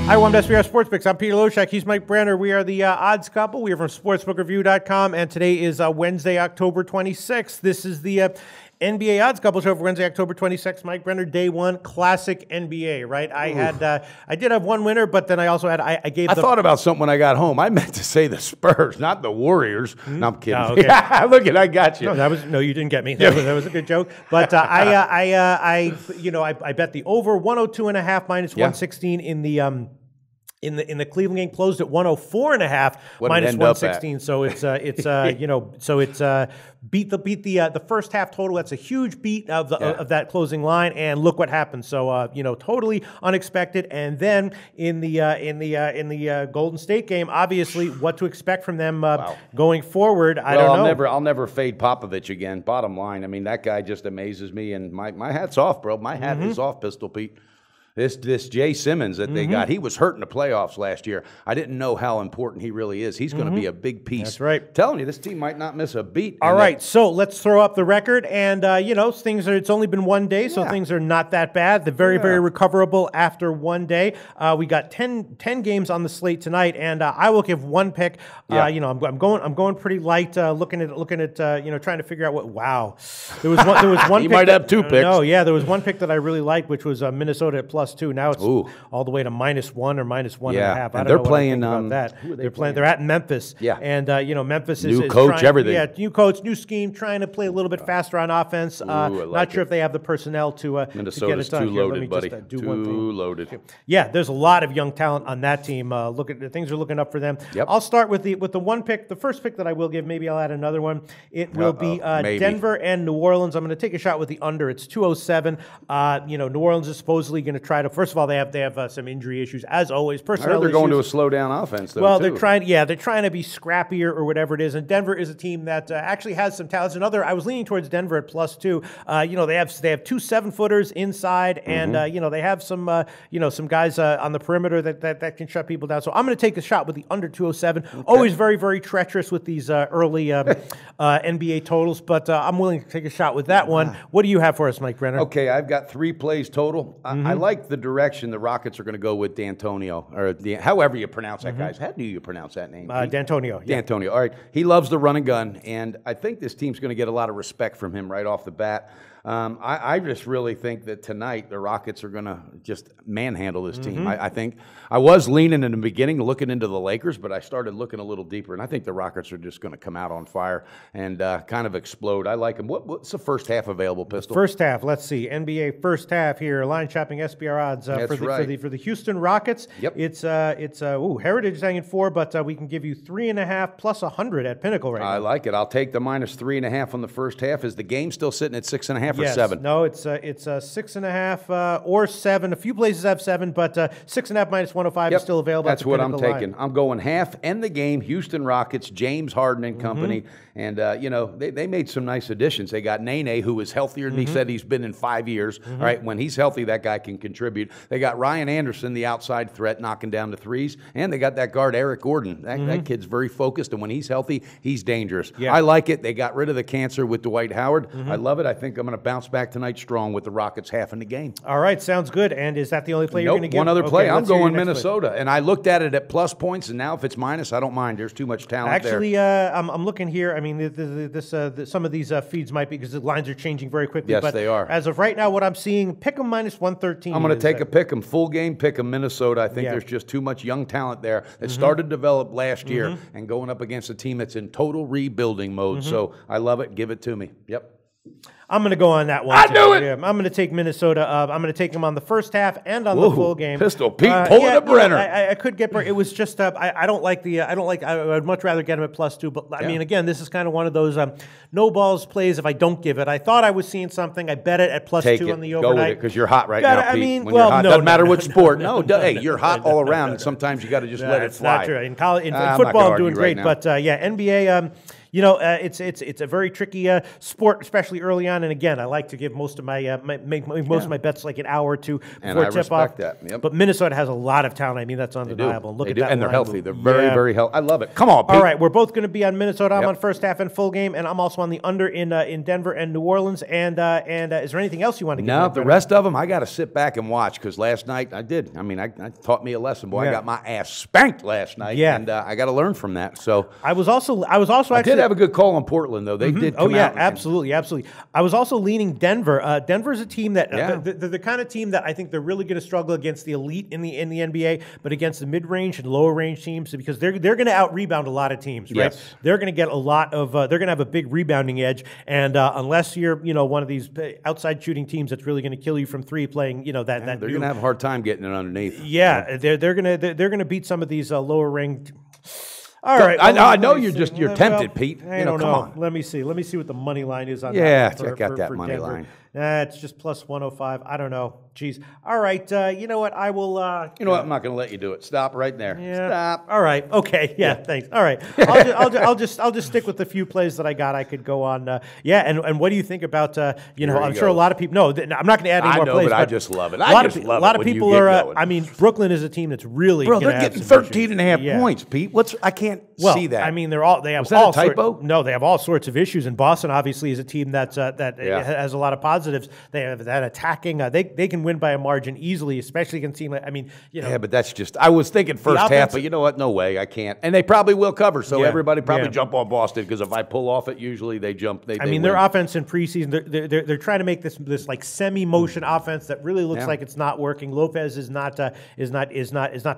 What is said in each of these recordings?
Hi, welcome to SBR Sports Picks. I'm Peter Loshak. He's Mike Brenner. We are the odds couple. We are from sportsbookreview.com, and today is Wednesday, October 26th. This is the NBA odds couple show for Wednesday, October 26th. Mike Brenner, day one, classic NBA, right? I did have one winner, but then I also had, I thought about something when I got home. I meant to say the Spurs, not the Warriors. Mm-hmm. No, I'm kidding. Oh, okay. Look, I got you. No, you didn't get me. That was a good joke. But I bet the over 102.5 minus 116 in the Cleveland game, closed at 104.5 minus 116. So it's beat the first half total. That's a huge beat of that closing line, and look what happened. So totally unexpected. And then in the Golden State game, obviously what to expect from them going forward. I don't know. I'll never fade Popovich again. Bottom line, I mean, that guy just amazes me, and my hat's off, bro. My hat is off, Pistol Pete. This Jay Simmons that they got, he was hurt in the playoffs last year. I didn't know how important he really is. He's going to be a big piece. That's right. I'm telling you, this team might not miss a beat. All right, so let's throw up the record, and it's only been one day, so things are not that bad. They're very recoverable after one day. We got 10 games on the slate tonight, and I will give one pick. I'm going pretty light. Looking at trying to figure out what. Wow, there was one. You might have two picks. No, there was one pick that I really liked, which was Minnesota at +2. Now it's all the way to -1 or -1.5. And they're playing that. They're playing. They're at Memphis. Yeah, and Memphis is new coach, everything. Yeah, new coach, new scheme, trying to play a little bit faster on offense. Not sure if they have the personnel to Minnesota's to get it done. too loaded, buddy. Too loaded. Yeah, there's a lot of young talent on that team. Things are looking up for them. Yep. I'll start with the one pick. The first pick that I will give, maybe I'll add another one. It will be Denver and New Orleans. I'm going to take a shot with the under. It's 207. New Orleans is supposedly going to try to. First of all, they have some injury issues as always. Personnel I heard they're issues. going to a slow down offense. Though, well, they're trying to be scrappier or whatever it is. And Denver is a team that actually has some talent. I was leaning towards Denver at +2. They have two 7-footers inside, and they have some guys on the perimeter that can shut people down. So I'm going to take a shot with the under 207. Okay. Always very, very treacherous with these early NBA totals, but I'm willing to take a shot with that one. What do you have for us, Mike Brenner? Okay, I've got 3 plays total. I like the direction the Rockets are going to go with D'Antonio, or however you pronounce that guy's. How do you pronounce that name? D'Antonio. Yeah. D'Antonio. All right. He loves the run and gun, and I think this team's going to get a lot of respect from him right off the bat. I just really think that tonight the Rockets are going to just manhandle this team. I think I was leaning in the beginning, looking into the Lakers, but I started looking a little deeper, and I think the Rockets are just going to come out on fire and kind of explode. I like them. What's the first half available, Pistol? First half, let's see. NBA first half here. Line shopping SBR odds for the Houston Rockets. Yep. It's Heritage is hanging 4, but we can give you 3.5 plus 100 at Pinnacle right now. I like it. I'll take the -3.5 on the first half. Is the game still sitting at 6.5 or 7? No, it's 6.5 or 7. A few places have 7, but 6.5 minus 105 is still available. That's what I'm taking. I'm going half and the game. Houston Rockets, James Harden and company, and they made some nice additions. They got Nene, who is healthier than he said he's been in 5 years. All right, when he's healthy, that guy can contribute. They got Ryan Anderson, the outside threat, knocking down the threes, and they got that guard Eric Gordon. That kid's very focused, and when he's healthy, he's dangerous. Yeah. I like it. They got rid of the cancer with Dwight Howard. I love it. I think I'm going to bounce back tonight strong with the Rockets half in the game. All right, sounds good. And is that the only play you're going to give? One other play. I'm going Minnesota. And I looked at it at plus points, and now if it's minus, I don't mind. There's too much talent there. Actually, I'm looking here. I mean, some of these feeds might be because the lines are changing very quickly. Yes, but they are. As of right now, what I'm seeing, pick 'em -113. I'm going to take a pick 'em. Full game pick 'em Minnesota. I think there's just too much young talent there that started to develop last year and going up against a team that's in total rebuilding mode. So I love it. Give it to me. Yep. I'm going to go on that one. I knew it. Yeah, I'm going to take Minnesota. I'm going to take them on the first half and on the full game. Pistol Pete pulling a Brenner. I could get. It was just. I don't like the. I don't like. I would much rather get them at +2. But I mean, again, this is kind of one of those no balls plays if I don't give it. I thought I was seeing something. I bet it at +2 on the overnight. Go with it because you're hot right now, Pete. I mean, when you're hot, doesn't matter what sport. No, hey, you're hot all around, and sometimes you got to just let it fly. Not true. In football, I'm doing great, but NBA. it's a very tricky sport, especially early on. And again, I like to give most of my make most of my bets like an hour or two before tip off. That. Yep. But Minnesota has a lot of talent. I mean, that's undeniable. Look at that, and they're line. healthy. They're very, very healthy. I love it. Come on, Pete. All right, we're both going to be on Minnesota. I'm on first half and full game, and I'm also on the under in Denver and New Orleans. And is there anything else you want to get? No, the rest of them I got to sit back and watch because last night I did. I mean, I taught me a lesson, boy. I got my ass spanked last night, and I got to learn from that. So I was also actually I did have a good call on Portland though. They did. Come out absolutely. I was also leaning Denver. Denver's a team that they're the kind of team that I think they're really going to struggle against the elite in the NBA, but against the mid-range and lower-range teams because they're going to out-rebound a lot of teams, right? Yes. They're going to get a lot of they're going to have a big rebounding edge, and unless you're one of these outside shooting teams that's really going to kill you from three, playing that they're going to have a hard time getting it underneath. Yeah, they're going to beat some of these lower-ranked. All right. I know you're tempted, Pete. I don't know. Come on. Let me see what the money line is on that. Yeah, check out that money Denver. line. It's just plus 105. I don't know. Jeez. All right. You know what? I will. You know what? I'm not going to let you do it. Stop right there. Yeah. Stop. All right. Okay. Yeah. Thanks. All right. I'll just stick with the few plays that I got. I could go on. And what do you think about? I'm sure a lot of people. No, I'm not going to add any more plays. But I just love it. A lot of people are. I mean, Brooklyn is a team that's really. Bro, they're getting 13.5 points, Pete. I can't see that. I mean, they have Was that all a typo? No, they have all sorts of issues. And Boston obviously is a team that has a lot of positives. They have that attacking. They can win by a margin easily, especially against a team. I mean, Yeah, but that's just. I was thinking first half, but you know what? No way, I can't. And they probably will cover. So everybody probably jump on Boston because if I pull off it, usually they jump. They win. Their offense in preseason, they're trying to make this like semi-motion offense that really looks like it's not working. Lopez is not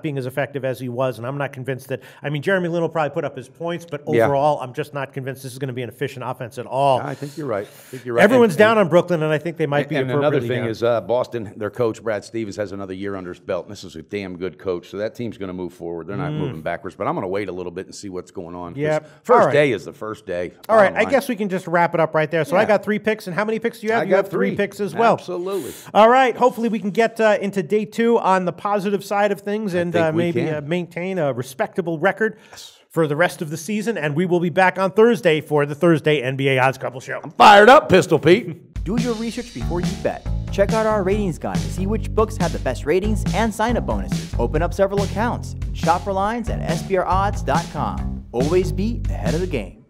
being as effective as he was, and I'm not convinced that. I mean, Jeremy Lin will probably put up his points, but overall, I'm just not convinced this is going to be an efficient offense at all. I think you're right. Everyone's down on Brooklyn, and I think they might be. And another thing is Boston, their coach Brad Stevens has another year under his belt, and this is a damn good coach. So that team's going to move forward. They're not moving backwards. But I'm going to wait a little bit and see what's going on. Yeah. First day is the first day. All right. I guess we can just wrap it up right there. So I got 3 picks, and how many picks do you have? You have 3 picks as well. Absolutely. All right. Hopefully we can get into day 2 on the positive side of things and maybe maintain a respectable record for the rest of the season. And we will be back on Thursday for the Thursday NBA Odds Couple Show. I'm fired up, Pistol Pete. Do your research before you bet. Check out our ratings guide to see which books have the best ratings and sign-up bonuses. Open up several accounts. Shop for lines at SBRodds.com. Always be ahead of the game.